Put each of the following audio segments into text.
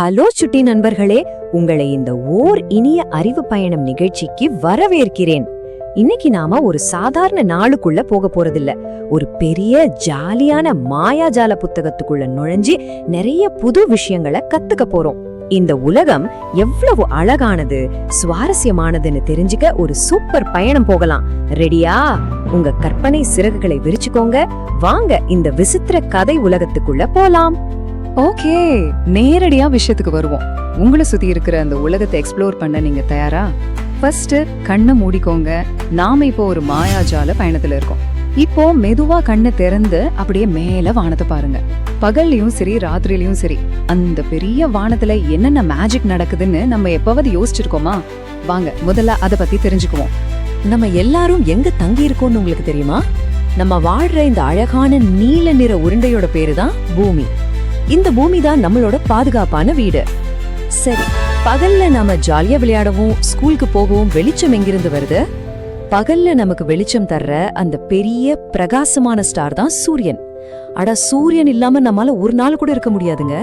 Hello சுட்டி நண்பர்களே, உங்களை இந்த இனிய அறிவு பயணம் நிகழ்ச்சிக்கு வரவேற்கிறேன். இன்னைக்கு நாம ஒரு சாதாரண நாளுக்குள்ள போக போறதில்ல, ஒரு பெரிய ஜாலியான மாயாஜால புத்தகத்துக்குள்ள நுழைஞ்சு நிறைய புது விஷயங்களை கத்துக்க போறோம். இந்த உலகம் எவ்வளவு அழகானது, சுவாரஸ்யமானதுன்னு தெரிஞ்சுக்க ஒரு சூப்பர் பயணம் போகலாம். ரெடியா? உங்க கற்பனை சிறகுகளை விரிச்சுக்கோங்க. வாங்க இந்த விசித்திர கதை உலகத்துக்குள்ள போலாம். ஓகே, நேரடியா விஷயத்துக்கு வருவோம். உங்களை சுத்தி இருக்கிற அந்த உலகத்தை எக்ஸ்ப்ளோர் பண்ண நீங்க தயாரா? ஃபர்ஸ்ட் கண்ணை மூடிக்கோங்க. நாம இப்போ ஒரு மாயாஜால பயணத்துல இருக்கோம். இப்போ மெதுவா கண்ணை திறந்து அப்படியே மேல வானத்தை பாருங்க. பகல்லையும் சரி ராத்திரிலயும் சரி, அந்த பெரிய வானத்துல என்னென்ன மேஜிக் நடக்குதுன்னு நம்ம எப்பவாவது யோசிச்சிருக்கோமா? வாங்க முதல்ல அதை பத்தி தெரிஞ்சுக்குவோம். நம்ம எல்லாரும் எங்க தங்கி இருக்கோம்னு உங்களுக்கு தெரியுமா? நம்ம வாழ்ற இந்த அழகான நீல நிற உருண்டையோட பேரு தான் பூமி. இந்த பூமி தான் நம்மளோட பாதுகாப்பான வீடு. சரி, பகல்ல நாம ஜாலியா விளையாடவும் ஸ்கூலுக்கு போகவும் வெளிச்சம் எங்கிருந்து வருது? பகல்ல நமக்கு வெளிச்சம் தர்ற அந்த பெரிய பிரகாசமான ஸ்டார் தான் சூரியன். அட, சூரியன் இல்லாம நம்மால ஒரு நாள் கூட இருக்க முடியாதுங்க.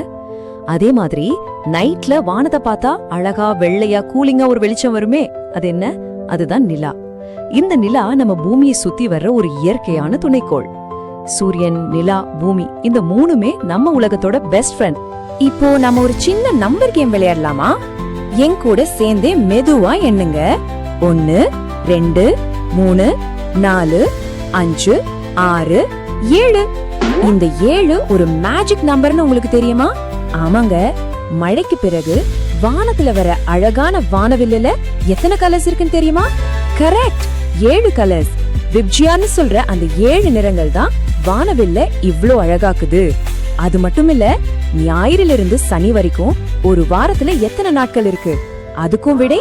அதே மாதிரி நைட்ல வானத்தை பார்த்தா அழகா வெள்ளையா கூலிங்கா ஒரு வெளிச்சம் வருமே, அது என்ன? அதுதான் நிலா. இந்த நிலா நம்ம பூமியை சுத்தி வர்ற ஒரு இயற்கையான துணைக்கோள். சூரியன், நிலா, பூமி, இந்த மூணுமே நம்ம உலகத்தோட பெஸ்ட் ஃப்ரெண்ட். இப்போ நம்ம ஒரு சின்ன நம்பர் கேம் விளையாடலாமா? என் கூட சேர்ந்தே மெதுவா எண்ணுங்க. 1 2 3 4 5 6 7. இந்த 7 ஒரு மேஜிக் நம்பர்னு உங்களுக்கு தெரியுமா? ஆமாங்க, மழைக்கு பிறகு வானத்துல வர அழகான வானவில்லுல எத்தனை கலர்ஸ் இருக்குன்னு தெரியுமா? Correct, 7 colours. விப்ஜியான்னு சொல்ற அந்த 7 நிறங்கள் தான் வானவில்ல இவ்ளோ அழகாக்குது. அது மட்டும் இல்ல, ஞாயிறிலிருந்து சனி வரைக்கும் ஒரு வாரத்துல எத்தனை நாட்கள் இருக்கு? அதுக்கும் விடை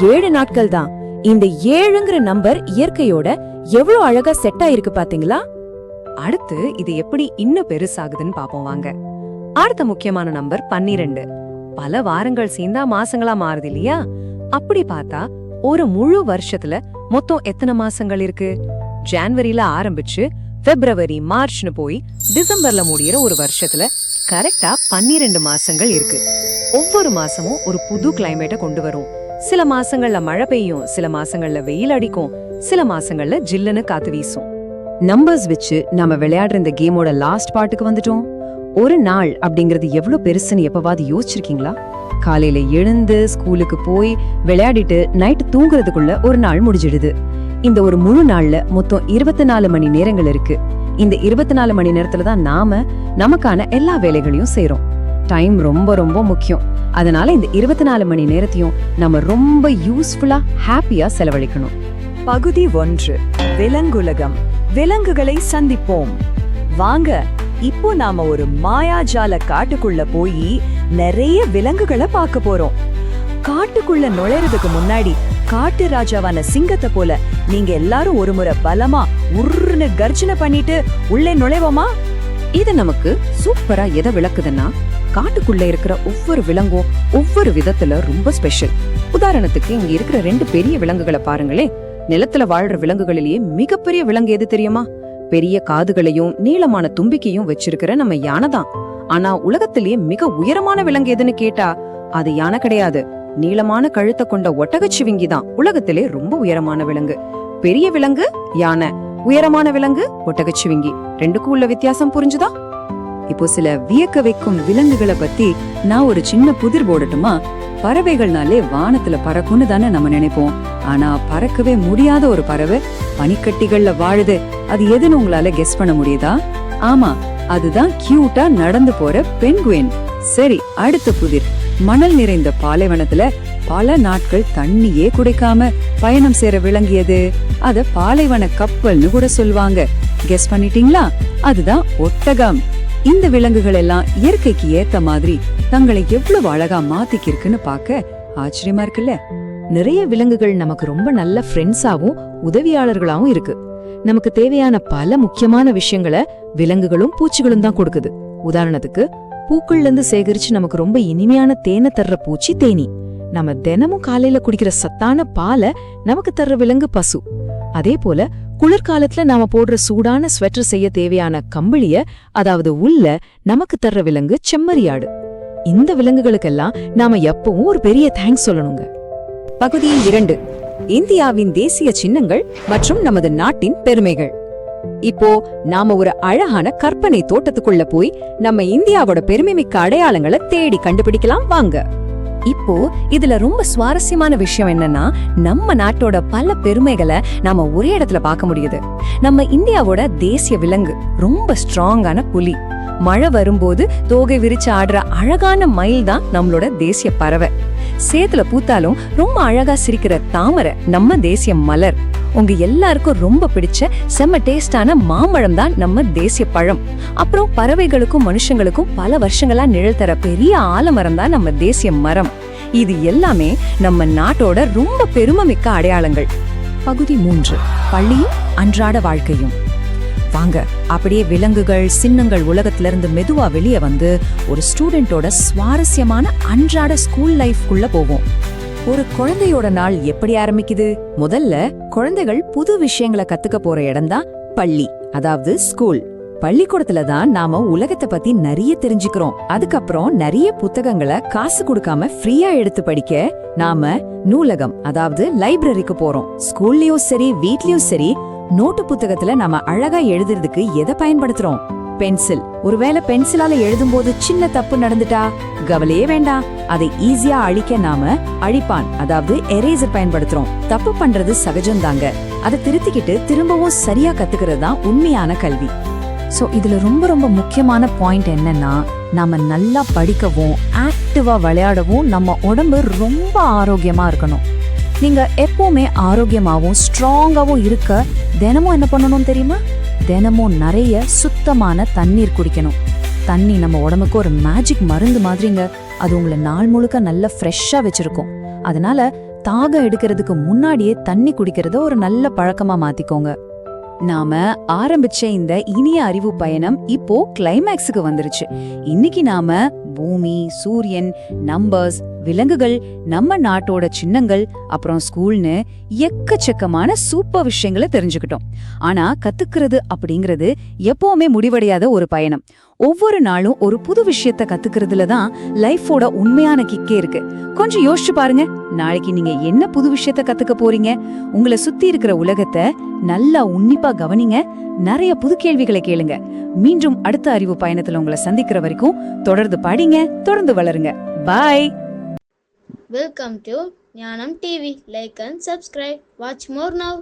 7 நாட்கள் தான். இந்த 7ங்கிற நம்பர் இயற்கையோட எவ்வளவு அழகா செட் ஆயிருக்கு பாத்தீங்களா? அடுத்து இது எப்படி இன்னும் பெருசாகுதுன்னு பாப்போம் வாங்க. அடுத்த முக்கியமான நம்பர் 12. பல வாரங்கள் சேர்ந்தா மாசங்களா மாறுது இல்லையா? அப்படி பார்த்தா ஒரு முழு வருஷத்துல மொத்தம் எத்தனை மாசங்கள் இருக்கு? ஜனவரியில ஆரம்பிச்சு பிப்ரவரி மார்ச்னு போய் டிசம்பர்ல முடியிற ஒரு வருஷத்துல கரெக்டா 12 மாசங்கள் இருக்கு. ஒவ்வொரு மாசமும் ஒரு புது கிளைமேட்டை கொண்டு வரும். சில மாசங்கள்ல மழை பெய்யும், சில மாசங்கள்ல வெயில் அடிக்கும், சில மாசங்கள்ல ஜில்லுன்னு காத்து வீசும். நம்பர்ஸ் வச்சு நாம விளையாடுற இந்த கேமோட லாஸ்ட் பார்ட்டுக்கு வந்துட்டோம். ஒரு நாள் அப்படிங்கறது எவ்வளவு பெருசுன்னு எப்பவாவது யோசிச்சிருக்கீங்களா? காலையில எழுந்து ஸ்கூலுக்கு போய் விளையாடிட்டு நைட்டு தூங்குறதுக்குள்ள ஒரு நாள் முடிஞ்சிடுது. இந்த ஒரு முழு நாள்ல மொத்தம் 24 மணி நேரங்கள் இருக்கு. இந்த 24 மணி நேரத்துல தான் நாம நமக்கான எல்லா வேலைகளையும் செய்யறோம். டைம் ரொம்ப ரொம்ப முக்கியம். அதனால இந்த 24 மணி நேரத்தையும் நம்ம ரொம்ப யூஸ்ஃபுல்லா ஹாப்பியா செலவழிக்கணும். பகுதி 1, விலங்குலகம். விலங்குகளை சந்திப்போம். வாங்க, இப்போ நாம ஒரு மாயாஜால காட்டுக்குள்ள போய் நிறைய விலங்குகளை பார்க்க போறோம். காட்டுக்குள்ள நுழைறதுக்கு முன்னாடி காட்டு ராஜாவான சிங்கத்தை போல நீங்க எல்லாரும் ஒரு முறை பலமா உருன்னு கர்ஜனை பண்ணிட்டு உள்ளே நுழைவோமா? இது நமக்கு சூப்பரா எதை விளக்குதுன்னா, காட்டுக்குள்ள இருக்கிற ஒவ்வொரு விலங்கும் ஒவ்வொரு விதத்துல ரொம்ப ஸ்பெஷல். உதாரணத்துக்கு இங்க இருக்கிற 2 பெரிய விலங்குகளை பாருங்களே. நிலத்துல வாழ்ற விலங்குகளிலேயே மிகப்பெரிய விலங்கு எது தெரியுமா? பெரிய காதுகளையும் நீளமான தும்பிக்கையும் வச்சிருக்கிற நம்ம யானை தான். ஆனா உலகத்திலேயே மிக உயரமான விலங்கு எதுன்னு கேட்டா அது யானை கிடையாது. நீளமான கழுத்தை கொண்ட ஒட்டகச்சிவிங்கி தான் உலகத்திலே ரொம்ப உயரமான விலங்கு. பெரிய விலங்கு யானை, உயரமான விலங்கு ஒட்டகச்சிவிங்கி. 2க்கும் உள்ள வித்தியாசம் புரிஞ்சுதா? இப்போ சில வியக்க வைக்கும் விலங்குகளை பத்தி நான் ஒரு சின்ன புதிர் போடட்டுமா? பறவைகள்னாலே வானத்துல பறக்கும்னு தானே நம்ம நினைப்போம். ஆனா பறக்கவே முடியாத ஒரு பறவை பனிக்கட்டிகள்ல வாழுது. அது எதுன்னு உங்களால கெஸ் பண்ண முடியுதா? ஆமா, அதுதான் கியூட்டா நடந்து போற பென்குயின். சரி, அடுத்த புதிர். மணல் நிறைந்த பாலைவனத்துல பல நாட்கள் தண்ணியே குடிக்காம பயணம் செய்ற விளங்கியது. அத பாலைவன கப்பல்னு கூட சொல்லுவாங்க. கெஸ் பண்ணிட்டீங்களா? அதுதான் ஒட்டகம். இந்த விலங்குகள் எல்லாம் இயற்கைக்கு ஏத்த மாதிரி தங்களை எவ்வளவு அழகா மாத்திக்கிருக்குன்னு பார்க்க ஆச்சரியமா இருக்குல்ல? நிறைய விலங்குகள் நமக்கு ரொம்ப நல்ல ஃப்ரெண்ட்ஸாவும் உதவியாளர்களாவும் இருக்கு. நமக்கு தேவையான பல முக்கியமான விஷயங்களை விலங்குகளும் பூச்சிகளும் தான் கொடுக்குது. உதாரணத்துக்கு, பூக்கள்ல இருந்து சேகரிச்சு நமக்கு ரொம்ப இனிமையான தேனை தர்ற பூச்சி தேனி. நம்ம தினமும் காலையில குடிக்கிற சத்தான பாலை நமக்கு தர்ற விலங்கு பசு. அதே போல குளிர்காலத்துல நாம போடுற சூடான ஸ்வெட்டர் செய்ய தேவையான கம்பளிய, அதாவது உள்ள நமக்கு தர்ற விலங்கு செம்மறியாடு. இந்த விலங்குகளுக்கெல்லாம் நாம எப்பவும் ஒரு பெரிய தேங்க்ஸ் சொல்லணுங்க. பகுதி 2, இந்தியாவின் தேசிய சின்னங்கள் மற்றும் நமது நாட்டின் பெருமைகள். இப்போ நாம ஒரு அழகான கற்பனை தோட்டத்துக்குள்ள போய் நம்ம இந்தியாவோட பெருமைமிக்க அடையாளங்களை தேடி கண்டுபிடிக்கலாம் வாங்க. இப்போ இதுல ரொம்ப சுவாரஸ்யமான விஷயம் என்னன்னா, நம்ம நாட்டோட பல பெருமைகளை நாம ஒரே இடத்துல பார்க்க முடியுது. நம்ம இந்தியாவோட தேசிய விலங்கு ரொம்ப ஸ்ட்ராங்கான புலி. மழை வரும்போது தோகை விரிச்சு ஆடுற அழகான மயில் தான் நம்மளோட தேசிய பறவை. சேத்துல பூத்தாலும் ரொம்ப அழகா சிரிக்கிற தாமரை நம்ம தேசிய மலர். உங்க எல்லாருக்கும் ரொம்ப பிடிச்ச செம்ம டேஸ்டான மாம்பழம் தான் நம்ம தேசிய பழம். அப்புறம் பறவைகளுக்கும் மனுஷங்களுக்கும் பல வருஷங்களா நிழல் தர பெரிய ஆலமரம் தான் நம்ம தேசிய மரம். இது எல்லாமே நம்ம நாட்டோட ரொம்ப பெருமைமிக்க அடையாளங்கள். பகுதி 3, பள்ளியும் அன்றாட வாழ்க்கையும். வாங்க அப்படியே விலங்குகள் சின்னங்கள் உலகத்துல இருந்து மெதுவா வெளியே வந்து ஒரு ஸ்டூடெண்டோட சுவாரஸ்யமான அன்றாட ஸ்கூல் லைஃப்குள்ள போவோம். ஒரு குழந்தையோட நாள் எப்படி ஆரம்பிக்குது? முதல்ல குழந்தைகள் புது விஷயங்களை கத்துக்க போற இடம்தான் பள்ளி, அதாவது ஸ்கூல். பள்ளிக்கூடத்துல தான் நாம உலகத்தை பத்தி நிறைய தெரிஞ்சுக்கிறோம். அதுக்கப்புறம் நிறைய புத்தகங்களை காசு கொடுக்காம ஃப்ரீயா எடுத்து படிக்க நாம நூலகம், அதாவது லைப்ரரிக்கு போறோம். ஸ்கூல்லயும் சரி வீட்லயும் சரி நோட்டு புத்தகத்துல நாம அழகா எழுதுறதுக்கு எதை பயன்படுத்துறோம்? பென்சில். ஒருவேளை பென்சிலால எழுதும்போது சின்ன தப்பு நடந்துட்டா கவலையே வேண்டாம், அதை ஈஸியா அழிக்க நாம அழிப்பான், அதாவது எரேசர் பயன்படுத்துறோம். தப்பு பண்றது சகஜம்தாங்க, அதை திருத்திக்கிட்டு திரும்பவும் சரியா கத்துக்கிறது தான் உண்மையான கல்வி. சோ இதுல ரொம்ப ரொம்ப முக்கியமான பாயிண்ட் என்னன்னா, நாம நல்லா படிக்கவும் ஆக்டிவா விளையாடவும் நம்ம உடம்பு ரொம்ப ஆரோக்கியமா இருக்கணும். நீங்க எப்பவுமே ஆரோக்கியமாவும் ஸ்ட்ராங்காவும் இருக்க தினமும் என்ன பண்ணணும் தெரியுமா? தினமும் நிறைய சுத்தமான தண்ணீர் குடிக்கணும். தண்ணி நம்ம உடம்புக்கு ஒரு மேஜிக் மருந்து மாதிரிங்க. அது உங்களை நாள் முழுக்க நல்லா ஃப்ரெஷ்ஷா வச்சிருக்கும். அதனால தாகம் எடுக்கிறதுக்கு முன்னாடியே தண்ணி குடிக்கிறத ஒரு நல்ல பழக்கமா மாத்திக்கோங்க. நாம ஆரம்பிச்ச இந்த இனிய அறிவு பயணம் இப்போ கிளைமேக்ஸுக்கு வந்துருச்சு. இன்னைக்கு நாம பூமி, சூரியன், நம்பர்ஸ், விலங்குகள், நம்ம நாட்டோட சின்னங்கள், அப்புறம் ஸ்கூல்னு எக்கச்சக்கமான சூப்பர் விஷயங்களை தெரிஞ்சுக்கிட்டோம். ஆனா கத்துக்கிறது அப்படிங்கிறது எப்பவுமே முடிவடையாத ஒரு பயணம். ஒவ்வொரு நாளும் ஒரு புது விஷயத்த கத்துக்கிறதுல தான் லைஃபோட உண்மையான கிக்கே இருக்கு. கொஞ்சம் யோசிச்சு பாருங்க, நாளைக்கு நீங்க என்ன புது விஷயத்த கத்துக்க போறீங்க? உங்களை சுத்தி இருக்கிற உலகத்தை நல்லா உன்னிப்பா கவனிங்க, நிறைய புது கேள்விகளை கேளுங்க. மீண்டும் அடுத்த அறிவு பயணத்துல உங்களை சந்திக்கிற வரைக்கும் தொடர்ந்து படிங்க, தொடர்ந்து வளருங்க. பாய். Welcome to Jnanam TV. Like and subscribe. Watch more now.